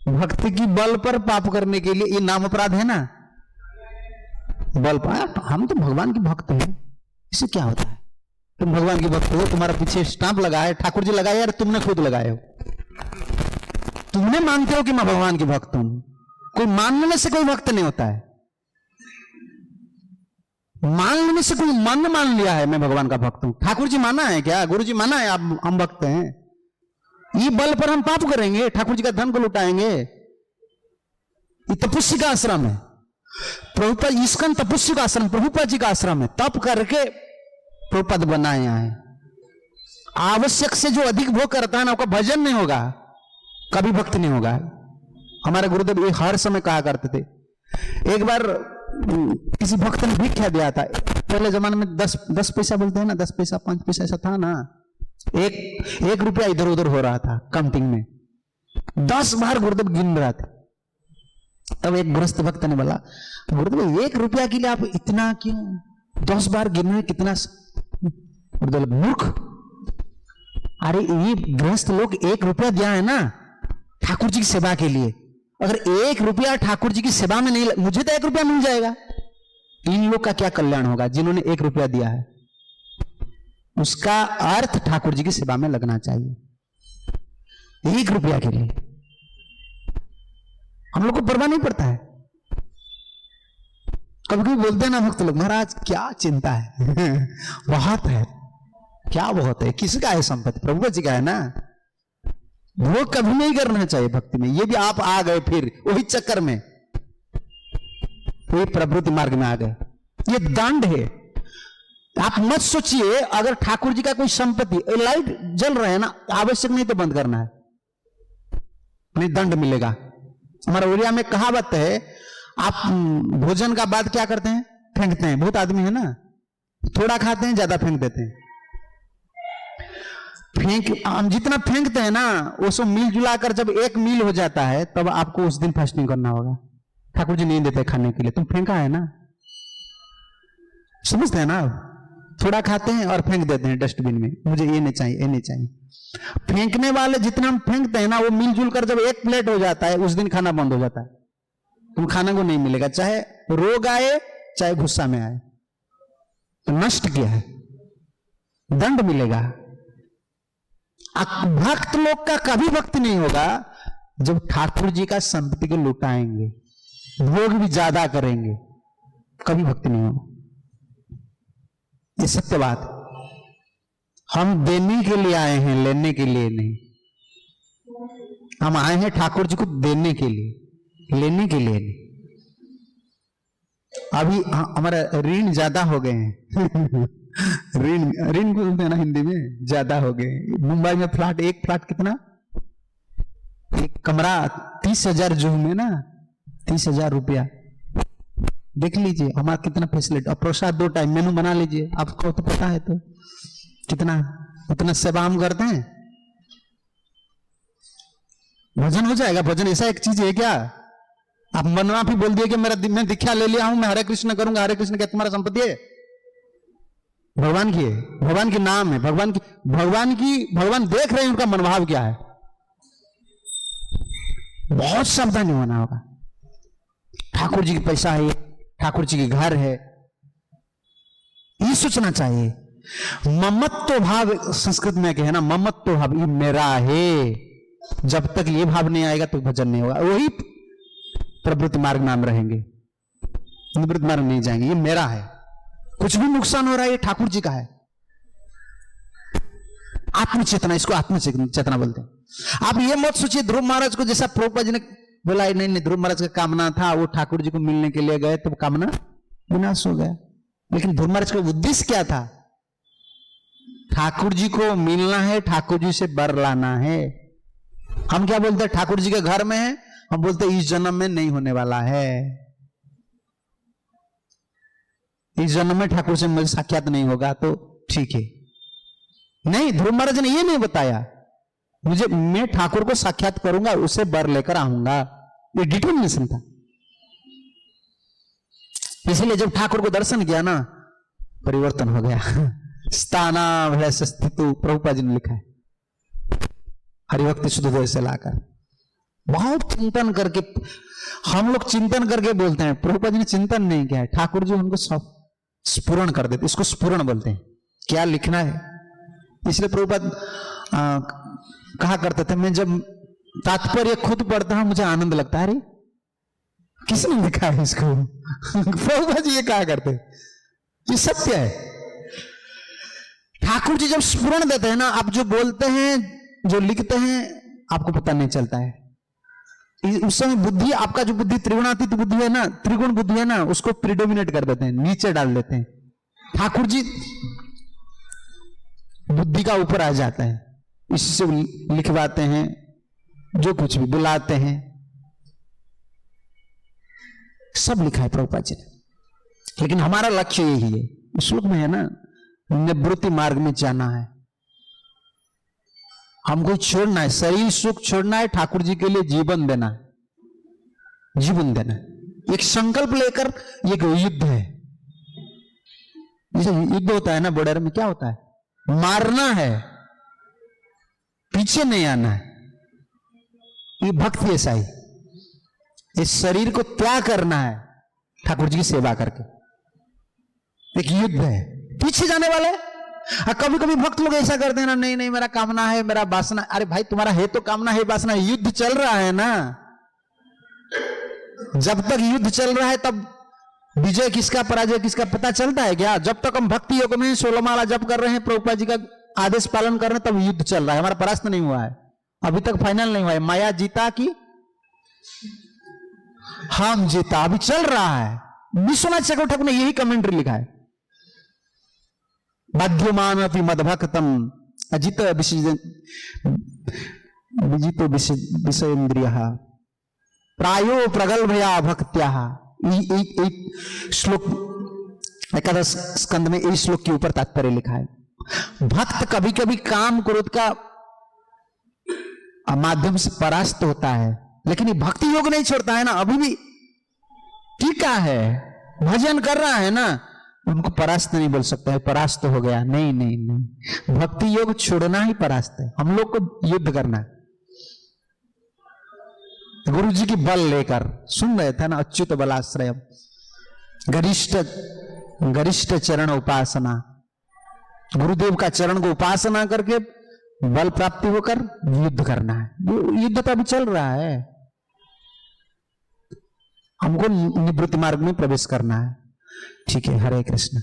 भक्ति की बल पर पाप करने के लिए ये नाम अपराध है ना, बल पर। हम तो भगवान के भक्त हैं, इससे क्या होता है? तुम भगवान के भक्त हो, तुम्हारा पीछे स्टाम्प लगा है, ठाकुर जी लगाए यार, तुमने खुद लगाए हो, तुमने मानते हो कि मैं भगवान के भक्त हूं। कोई मानने से कोई भक्त नहीं होता है, मानने से कोई मन मान लिया है मैं भगवान का भक्त हूं। ठाकुर जी माना है क्या? गुरु जी माना है आप हम भक्त हैं? ये बल पर हम पाप करेंगे, ठाकुर जी का धन को लुटाएंगे। ये तपस्वी का आश्रम है, प्रभुपाद इसका तपस्वी का आश्रम, प्रभुपाद जी का आश्रम है। तप करके प्रभुपाद बनाए हैं। आवश्यक से जो अधिक भोग करता है ना, उसका भजन नहीं होगा, कभी भक्ति नहीं होगा। हमारे गुरुदेव ये हर समय कहा करते थे। एक बार किसी भक्त ने भिक्षा दिया था, पहले जमाने में 10 पैसा बोलते हैं ना, 10 पैसा 5 पैसा ऐसा था ना, एक रुपया इधर उधर हो रहा था काउंटिंग में। 10 बार गुरुदेव गिन रहा था। तब एक गृहस्थ भक्त ने बोला, गुरुदेव 1 रुपया के लिए आप इतना क्यों 10 बार गिन रहे, कितना? गुरुदेव मूर्ख, अरे ये गृहस्थ लोग 1 रुपया दिया है ना ठाकुर जी की सेवा के लिए। अगर 1 रुपया ठाकुर जी की सेवा में नहीं, मुझे तो 1 रुपया मिल जाएगा, इन लोग का क्या कल्याण होगा जिन्होंने 1 रुपया दिया है? उसका अर्थ ठाकुर जी की सेवा में लगना चाहिए। 1 रुपया के लिए हम लोग को परवाह नहीं पड़ता है। कभी कभी बोलते हैं ना भक्त लोग, महाराज क्या चिंता है बहुत है, क्या बहुत है? किसका है संपत्ति? प्रभु जी का है ना। वो कभी नहीं करना चाहिए भक्ति में। ये भी आप आ गए फिर वही चक्कर में, वही प्रवृत्ति मार्ग में आ गए। ये दंड है। आप मत सोचिए अगर ठाकुर जी का कोई संपत्ति, लाइट जल रहा है ना, आवश्यक नहीं तो बंद करना है, नहीं दंड मिलेगा। हमारे उड़िया में कहावत है, आप भोजन का बाद क्या करते हैं? फेंकते हैं। बहुत आदमी है ना, थोड़ा खाते हैं, ज्यादा फेंक देते हैं। हम जितना फेंकते हैं ना, वो सब मिल जुला कर जब 1 मील हो जाता है, तब आपको उस दिन फास्टिंग करना होगा। ठाकुर जी नहीं देते खाने के लिए, तुम फेंका है ना, समझते हैं ना? थोड़ा खाते हैं और फेंक देते हैं डस्टबिन में, मुझे ये नहीं चाहिए, ये नहीं चाहिए। फेंकने वाले जितना हम फेंकते हैं ना, वो मिलजुल कर जब 1 प्लेट हो जाता है, उस दिन खाना बंद हो जाता है। तुम खाने को नहीं मिलेगा, चाहे रोग आए चाहे गुस्सा में आए, तो नष्ट किया है, दंड मिलेगा। भक्त लोग का कभी भक्ति नहीं होगा जब ठाकुर जी का संपत्ति को लुटाएंगे, भोग भी ज्यादा करेंगे, कभी भक्ति नहीं होगा। ये सत्य बात। हम देने के लिए आए हैं, लेने के लिए नहीं। हम आए हैं ठाकुर जी को देने के लिए, लेने के लिए नहीं। अभी हमारा ऋण ज्यादा हो गए हैं ऋण बोलते हैं ना हिंदी में, ज्यादा हो गए। मुंबई में एक फ्लैट कितना? एक कमरा 30,000 जूह में ना, 30,000 रुपया। देख लीजिए हमारा कितना फैसिलिटी। और प्रसाद 2 टाइम मेनू बना लीजिए, आपको तो पता है तो कितना, उतना सेवा हम करते हैं। भजन हो जाएगा। भजन ऐसा एक चीज है क्या? आप मनमाफी बोल दिए कि मैं दीक्षा ले लिया हूं, मैं हरे कृष्ण करूंगा, हरे कृष्ण क्या तुम्हारा संपत्ति है? भगवान की है, भगवान के नाम है, भगवान देख रहे हैं उनका मनोभाव क्या है। बहुत सावधानी होना होगा। ठाकुर जी की पैसा है, ठाकुर जी के घर है, ये सोचना चाहिए। ममत्व भाव संस्कृत में क्या है ना, ममत्व भाव, ये मेरा है। जब तक ये भाव नहीं आएगा तो भजन नहीं होगा। वही प्रवृत्ति मार्ग में हम रहेंगे, निवृत्त मार्ग नहीं जाएंगे। ये मेरा है, कुछ भी नुकसान हो रहा है ये ठाकुर जी का है। आत्मचेतना, इसको आत्मचेतना बोलते हैं। आप ये मत सोचिए ध्रुव महाराज को जैसा प्रभुपाद जी ने बोला, नहीं ध्रुव महाराज का कामना था, वो ठाकुर जी को मिलने के लिए गए तो कामना विनाश हो गया। लेकिन ध्रुव महाराज का उद्देश्य क्या था? ठाकुर जी को मिलना है, ठाकुर जी से वर लाना है। हम क्या बोलते हैं? ठाकुर जी के घर में है, हम बोलते हैं इस जन्म में नहीं होने वाला है, इस जन्म में ठाकुर से मुझे साक्षात नहीं होगा तो ठीक है। नहीं, ध्रुव महाराज ने ये नहीं बताया मैं ठाकुर को साक्षात करूंगा, उसे वर लेकर आऊंगा। ये डिटर्मिनेशन था। इसलिए जब ठाकुर को दर्शन किया ना, परिवर्तन हो गया। स्थाना भैसे स्थितु, प्रभुपाद जी ने लिखा है हरिभक्ति शुद्ध से लाकर। बहुत चिंतन करके, हम लोग चिंतन करके बोलते हैं, प्रभुपाद जी ने चिंतन नहीं किया है, ठाकुर जी उनको सब स्फुरण कर देते, इसको स्फुरण बोलते हैं, क्या लिखना है। इसलिए प्रभुपाद कहा करते थे, मैं जब तात्पर्य खुद पढ़ता हूं मुझे आनंद लगता है, अरे किसने लिखा है इसको। प्रभुपाद जी ये कहा करते, ये सत्य है। ठाकुर जी जब स्फुरण देते हैं ना, आप जो बोलते हैं, जो लिखते हैं, आपको पता नहीं चलता है। उस समय बुद्धि, आपका जो बुद्धि त्रिगुणातीत बुद्धि है ना, त्रिगुण बुद्धि है ना, उसको प्रिडोमिनेट कर देते हैं, नीचे डाल देते हैं। ठाकुर जी बुद्धि का ऊपर आ जाता है, इससे लिखवाते हैं, जो कुछ भी बुलाते हैं, सब लिखा है प्रभुपाद जी ने। लेकिन हमारा लक्ष्य यही है, श्लोक में है ना, निवृत्ति मार्ग में जाना है, हमको छोड़ना है, शरीर सुख छोड़ना है, ठाकुर जी के लिए जीवन देना है, जीवन देना है। एक संकल्प लेकर, एक युद्ध है, जैसे युद्ध होता है ना बॉर्डर में, क्या होता है, मारना है, पीछे नहीं आना है। ये भक्ति ऐसा ही, इस शरीर को त्याग करना है ठाकुर जी की सेवा करके, एक युद्ध है, पीछे जाने वाले। कभी कभी भक्त लोग ऐसा करते हैं ना, नहीं नहीं मेरा कामना है, मेरा वासना। अरे भाई तुम्हारा है तो कामना है, वासना, युद्ध चल रहा है ना। जब तक युद्ध चल रहा है तब विजय किसका पराजय किसका पता चलता है क्या? जब तक हम भक्ति योग में 16 माला जप कर रहे हैं, प्रभुपाद जी का आदेश पालन कर रहे हैं, तब युद्ध चल रहा है, हमारा परास्त नहीं हुआ है, अभी तक फाइनल नहीं हुआ है। माया जीता कि हम जीता, अभी चल रहा है। विश्वनाथ चक्रवर्ती ठाकुर ने यही कमेंट्री लिखा है, बाध्यमान अपि मदभक्तम अजित विजितो विषयेन्द्रियः प्रायो प्रगल्भया भक्त्या। श्लोक एकादश स्कंद में इस श्लोक के ऊपर तात्पर्य लिखा है। भक्त कभी कभी काम क्रोध का माध्यम से परास्त होता है, लेकिन ये भक्ति योग नहीं छोड़ता है ना, अभी भी टीका है, भजन कर रहा है ना, उनको परास्त नहीं बोल सकता है, परास्त हो गया, नहीं नहीं नहीं, भक्ति योग छोड़ना ही परास्त है। हम लोग को युद्ध करना है। गुरु जी की बल लेकर सुन रहे थे ना, अच्युत बलाश्रय, गरिष्ठ चरण उपासना, गुरुदेव का चरण को उपासना करके बल प्राप्ति होकर युद्ध करना है। युद्ध तो अभी चल रहा है, हमको निवृत्ति मार्ग में प्रवेश करना है। ठीक है, हरे कृष्ण।